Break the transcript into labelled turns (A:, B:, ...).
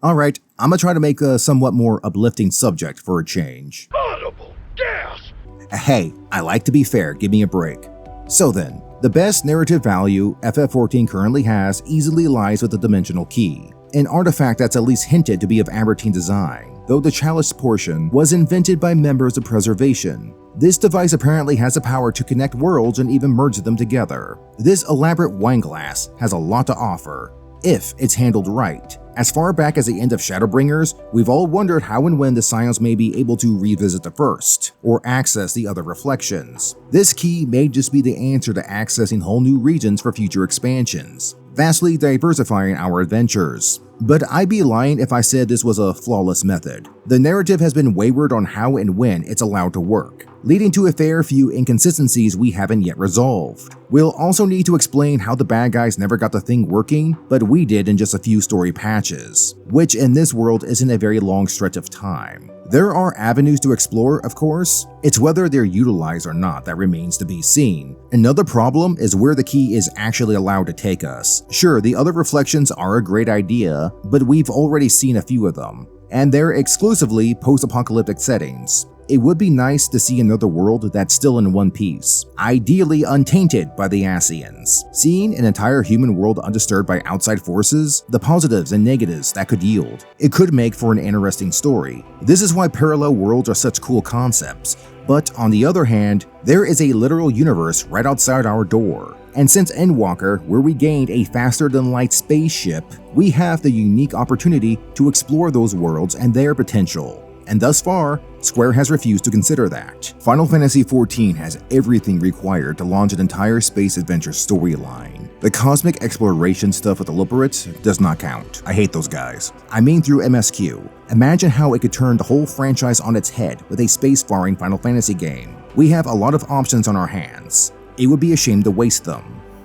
A: Alright, I'm gonna try to make a somewhat more uplifting subject for a change.
B: Audible gasp!
A: Hey, I like to be fair, give me a break. So then, the best narrative value FF14 currently has easily lies with the Dimensional Key, an artifact that's at least hinted to be of Ambertine design, though the chalice portion was invented by members of Preservation. This device apparently has the power to connect worlds and even merge them together. This elaborate wine glass has a lot to offer, if it's handled right. As far back as the end of Shadowbringers, we've all wondered how and when the Scions may be able to revisit the first, or access the other reflections. This key may just be the answer to accessing whole new regions for future expansions, vastly diversifying our adventures. But I'd be lying if I said this was a flawless method. The narrative has been wayward on how and when it's allowed to work, leading to a fair few inconsistencies we haven't yet resolved. We'll also need to explain how the bad guys never got the thing working, but we did in just a few story patches, which in this world isn't a very long stretch of time. There are avenues to explore, of course. It's whether they're utilized or not that remains to be seen. Another problem is where the key is actually allowed to take us. Sure, the other reflections are a great idea, but we've already seen a few of them, and they're exclusively post-apocalyptic settings. It would be nice to see another world that's still in one piece, ideally untainted by the Ascians. Seeing an entire human world undisturbed by outside forces, the positives and negatives that could yield, it could make for an interesting story. This is why parallel worlds are such cool concepts. But on the other hand, there is a literal universe right outside our door. And since Endwalker, where we gained a faster-than-light spaceship, we have the unique opportunity to explore those worlds and their potential. And thus far, Square has refused to consider that. Final Fantasy XIV has everything required to launch an entire space adventure storyline. The cosmic exploration stuff with the Luperites does not count. I hate those guys. I mean through MSQ. Imagine how it could turn the whole franchise on its head with a space-faring Final Fantasy game. We have a lot of options on our hands. It would be a shame to waste them.